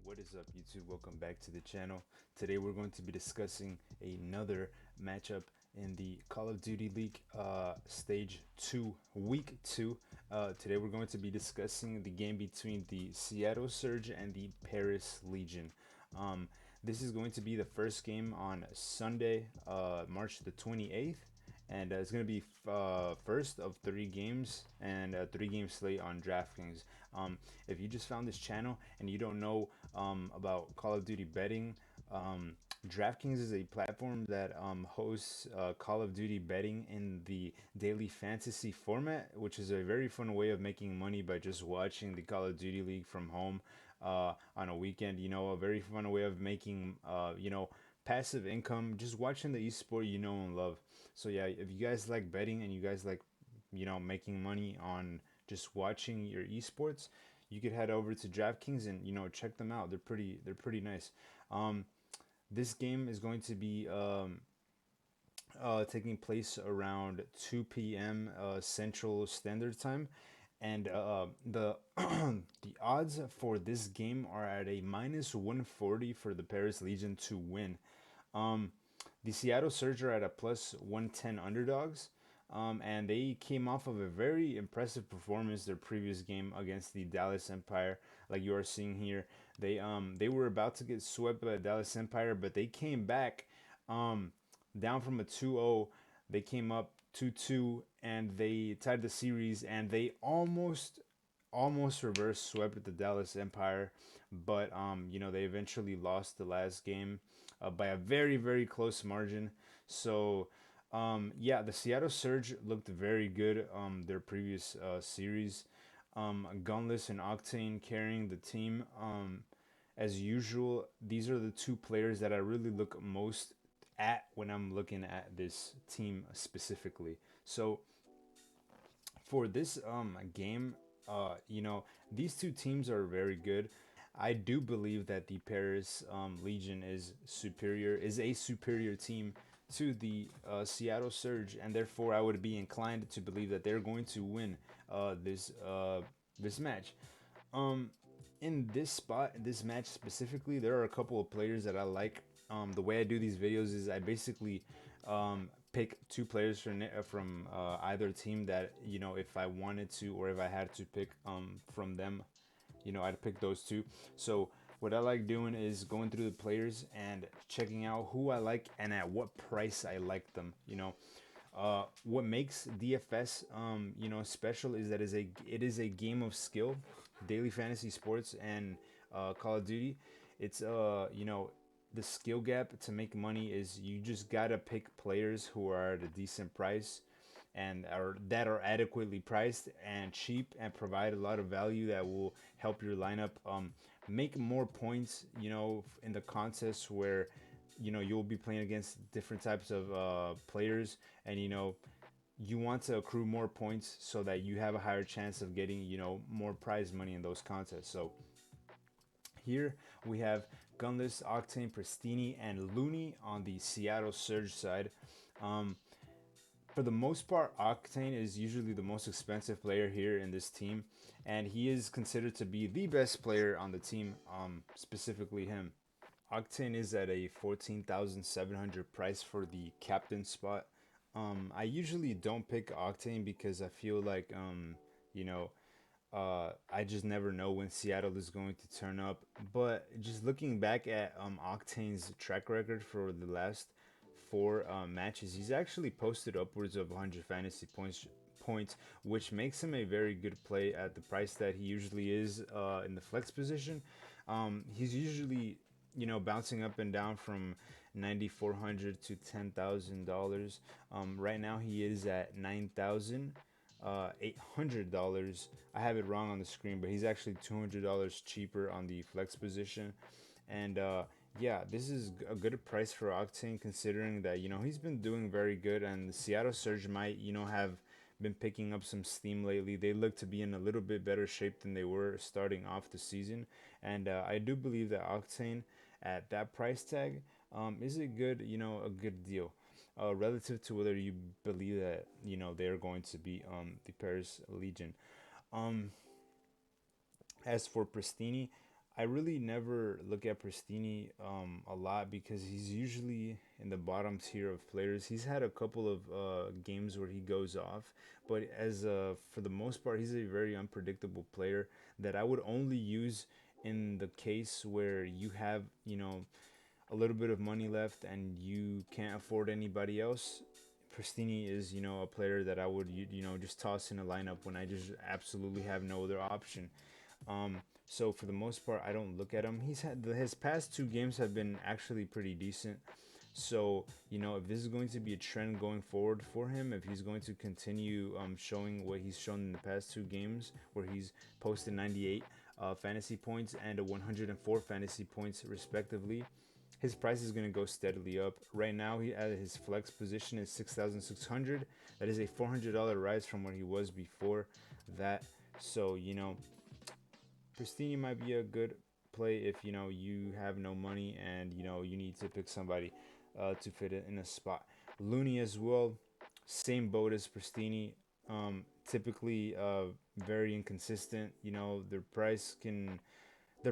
What is up, YouTube? Welcome back to the channel. Today we're going to be discussing another matchup in the Call of Duty League Stage 2, Week 2. Today we're going to be discussing the game between the Seattle Surge and the Paris Legion. This is going to be the first game on Sunday, March the 28th. And it's going to be first of 3 games and a 3 game slate on Draftkings. If you just found this channel and you don't know about Call of Duty betting, Draftkings is a platform that hosts Call of Duty betting in the daily fantasy format, which is a very fun way of making money by just watching the Call of Duty League from home on a weekend. A very fun way of making, passive income, just watching the esport you know and love. So yeah, if you guys like betting and you guys like, making money on just watching your esports, you could head over to DraftKings and check them out. They're pretty nice. Um, this game is going to be taking place around 2 p.m. Central Standard Time, and the the odds for this game are at a minus 140 for the Paris Legion to win. Um, the Seattle Surge are at a plus 110 underdogs. And they came off of a very impressive performance their previous game against the Dallas Empire, like you are seeing here. They were about to get swept by the Dallas Empire, but they came back um, down from a 2-0. They came up 2-2 and they tied the series, and they almost reverse swept the Dallas Empire, but they eventually lost the last game by a very close margin. So yeah, the Seattle Surge looked very good their previous series. Gunless and Octane carrying the team. As usual, these are the two players that I really look most at when I'm looking at this team specifically. So for this game, these two teams are very good. I do believe that the Paris Legion is a superior team to the Seattle Surge, and therefore I would be inclined to believe that they're going to win this match. Um, in this match specifically, there are a couple of players that I like. The way I do these videos is I basically pick 2 players from either team that if I wanted to or if I had to pick from them, I'd pick those two. So what I like doing is going through the players and checking out who I like and at what price I like them. What makes DFS special is that it is a game of skill, daily fantasy sports, and Call of Duty. It's the skill gap to make money is you just gotta pick players who are at a decent price and are adequately priced and cheap and provide a lot of value that will help your lineup make more points. In the contests where you'll be playing against different types of players, and you want to accrue more points so that you have a higher chance of getting more prize money in those contests. So here we have Gunless, Octane, Pristini, and Looney on the Seattle Surge side. Um, for the most part, Octane is usually the most expensive player here in this team, and he is considered to be the best player on the team, specifically him. Octane is at a 14,700 price for the captain spot. I usually don't pick Octane because I feel like, you know, I just never know when Seattle is going to turn up. But just looking back at Octane's track record for the last 4 matches, he's actually posted upwards of 100 fantasy points, which makes him a very good play at the price that he usually is in the flex position. He's usually bouncing up and down from 9,400 to $10,000. Right now he is at 9,000. $800. I have it wrong on the screen, but he's actually $200 cheaper on the flex position. And yeah, this is a good price for Octane considering that he's been doing very good, and the Seattle Surge might have been picking up some steam lately. They look to be in a little bit better shape than they were starting off the season, and I do believe that Octane at that price tag is a good deal relative to whether you believe that they're going to be the Paris Legion. Um, as for Pristini, I really never look at Pristini a lot because he's usually in the bottom tier of players. He's had a couple of games where he goes off, but as for the most part, he's a very unpredictable player that I would only use in the case where you have, a little bit of money left and you can't afford anybody else. Pristini is, a player that I would, just toss in a lineup when I just absolutely have no other option. So for the most part, I don't look at him. His past two games have been actually pretty decent. So if this is going to be a trend going forward for him, if he's going to continue showing what he's shown in the past two games, where he's posted 98 fantasy points and a 104 fantasy points respectively, his price is going to go steadily up. Right now, he at his flex position is 6,600. That is a $400 rise from where he was before that. So Pristini might be a good play if you have no money and you need to pick somebody to fit it in a spot. Looney as well, same boat as Pristini. Typically, very inconsistent. Their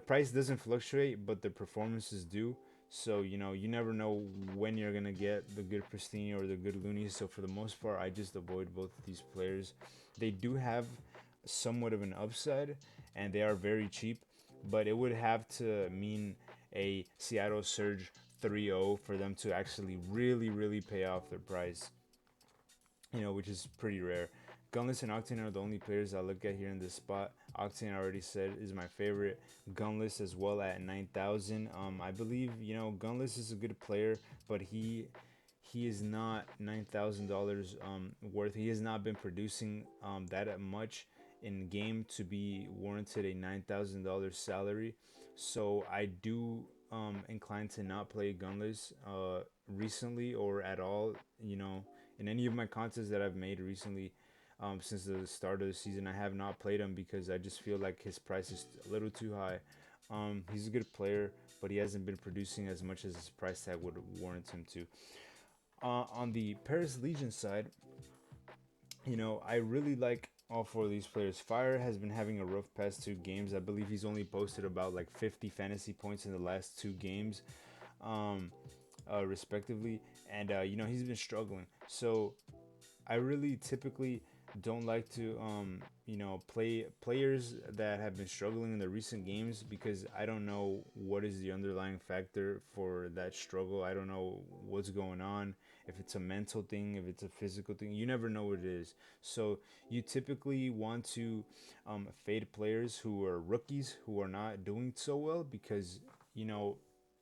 price doesn't fluctuate, but their performances do. So you never know when you're gonna get the good Pristini or the good Looney. So for the most part, I just avoid both of these players. They do have somewhat of an upside, and they are very cheap, but it would have to mean a Seattle Surge 3-0 for them to actually really, really pay off their price, which is pretty rare. Gunless and Octane are the only players I look at here in this spot. Octane, I already said, is my favorite. Gunless as well at 9,000. I believe Gunless is a good player, but he is not $9,000 worth. He has not been producing that much in game to be warranted a $9,000 salary. So I do inclined to not play Gunless recently or at all. In any of my contests that I've made recently, since the start of the season, I have not played him because I just feel like his price is a little too high. He's a good player, but he hasn't been producing as much as his price tag would warrant him to. On the Paris Legion side, I really like all four of these players. Fire has been having a rough past two games. I believe he's only posted about like 50 fantasy points in the last two games, um, respectively, and he's been struggling. So I really typically don't like to play players that have been struggling in the recent games because I don't know what is the underlying factor for that struggle. I don't know what's going on, if it's a mental thing, if it's a physical thing. You never know what it is. So you typically want to fade players who are rookies who are not doing so well because you know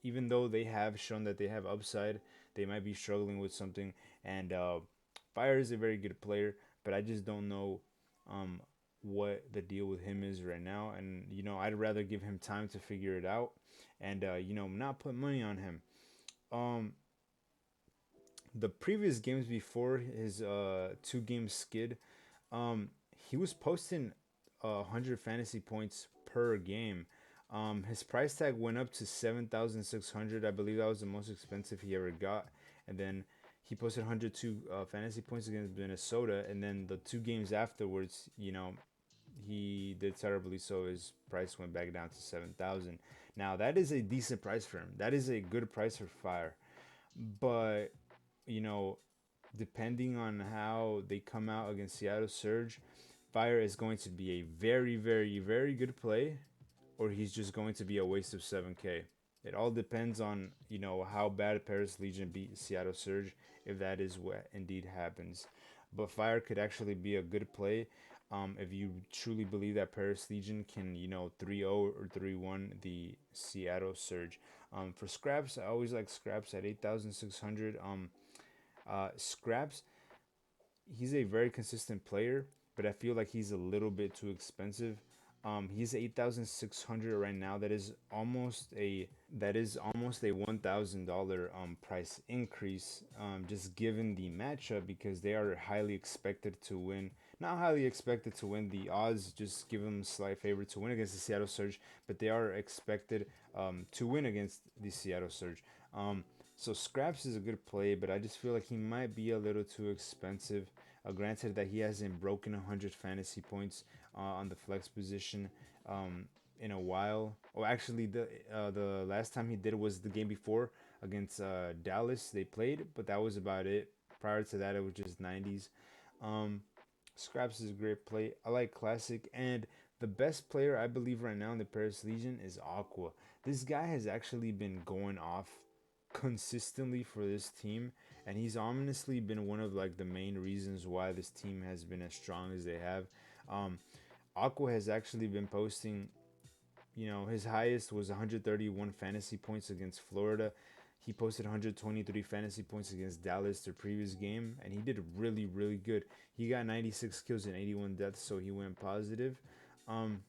even though they have shown that they have upside, they might be struggling with something. And Fire is a very good player, but I just don't know um, what the deal with him is right now. And I'd rather give him time to figure it out, and not put money on him. Um, the previous games before his two game skid, um, he was posting 100 fantasy points per game. His price tag went up to 7,600. I believe that was the most expensive he ever got. And then he posted 102 fantasy points against Minnesota. And then the two games afterwards, he did terribly. So his price went back down to 7,000. Now that is a decent price for him. That is a good price for Fire. But you know, depending on how they come out against Seattle Surge, Fire is going to be a very, very, very good play, or he's just going to be a waste of 7K. It all depends on how bad Paris Legion beat Seattle Surge, if that is what indeed happens. But Fire could actually be a good play if you truly believe that Paris Legion can 3-0 or 3-1 the Seattle Surge. For Scraps, I always like Scraps at 8,600. Scraps, he's a very consistent player, but I feel like he's a little bit too expensive. He's 8,600 right now. That is almost a $1,000 price increase. Just given the matchup because they are highly expected to win. Not highly expected to win. The odds just give them a slight favor to win against the Seattle Surge, but they are expected to win against the Seattle Surge. So Scraps is a good play, but I just feel like he might be a little too expensive. Granted that he hasn't broken 100 fantasy points on the flex position in a while. Oh, actually, the last time he did was the game before against Dallas. They played, but that was about it. Prior to that, it was just 90s. Um, Scraps is a great play. I like Classic, and the best player I believe right now in the Paris Legion is Aqua. This guy has actually been going off consistently for this team, and he's honestly been one of like the main reasons why this team has been as strong as they have. Um, Aqua has actually been posting, his highest was 131 fantasy points against Florida. He posted 123 fantasy points against Dallas the previous game, and he did really, really good. He got 96 kills and 81 deaths, so he went positive. Um,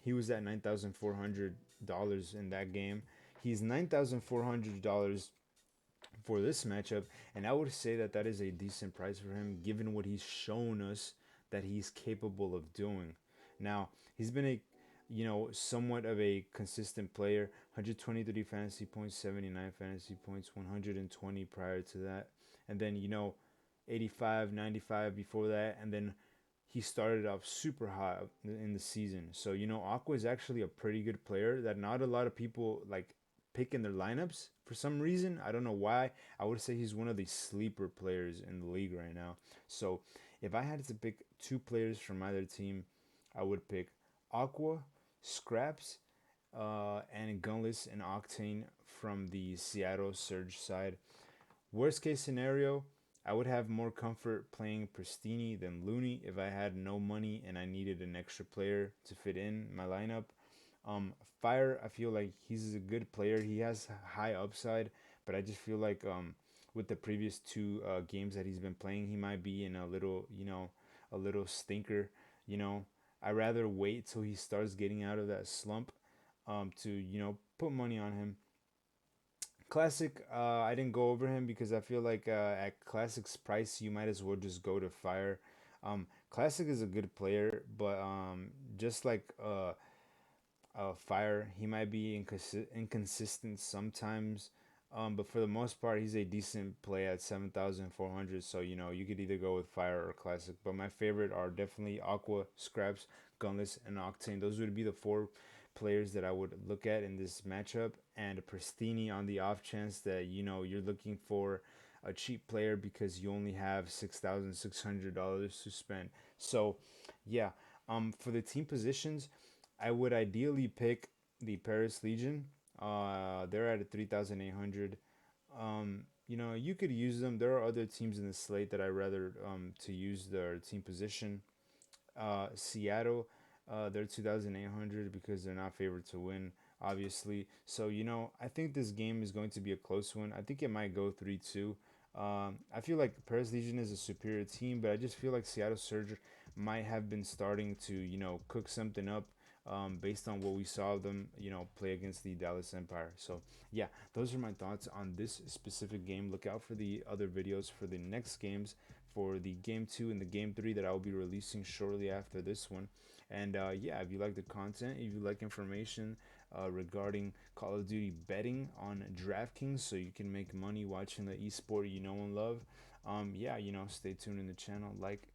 he was at $9,400 in that game. He's $9,400 for this matchup, and I would say that that is a decent price for him, given what he's shown us that he's capable of doing. Now, he's been somewhat of a consistent player. 123 fantasy points, 79 fantasy points, 120 prior to that, and then 85, 95 before that, and then he started off super hot in the season. So Aqua is actually a pretty good player that not a lot of people like pick in their lineups for some reason. I don't know why. I would say he's one of the sleeper players in the league right now. So if I had to pick two players from either team, I would pick Aqua, Scraps, and Gunless and Octane from the Seattle Surge side. Worst case scenario, I would have more comfort playing Pristini than Looney if I had no money and I needed an extra player to fit in my lineup. Fire, I feel like he's a good player. He has high upside, but I just feel like with the previous two games that he's been playing, he might be in a little stinker. You know, I rather wait till he starts getting out of that slump to put money on him. Classic, I didn't go over him because I feel like at Classic's price, you might as well just go to Fire. Classic is a good player, but just like Fire, he might be inconsistent sometimes. But for the most part, he's a decent play at 7,400. So, you could either go with Fire or Classic. But my favorite are definitely Aqua, Scraps, Gunless, and Octane. Those would be the four players that I would look at in this matchup. And Pristini on the off chance that, you're looking for a cheap player because you only have $6,600 to spend. So, yeah. For the team positions, I would ideally pick the Paris Legion. They're at 3,800. You could use them. There are other teams in the slate that I rather to use their team position. Seattle, they're 2,800 because they're not favored to win, obviously. So I think this game is going to be a close one. I think it might go 3-2. I feel like Paris Legion is a superior team, but I just feel like Seattle Surge might have been starting to cook something up based on what we saw them, play against the Dallas Empire. So yeah, those are my thoughts on this specific game. Look out for the other videos for the next games, for the game 2 and the game 3 that I'll be releasing shortly after this one. And yeah, if you like the content, if you like information regarding Call of Duty betting on Draftkings, so you can make money watching the esport you know and love, yeah, stay tuned in the channel. Like,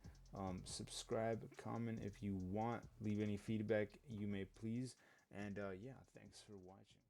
subscribe, comment if you want, leave any feedback you may please. And yeah, thanks for watching.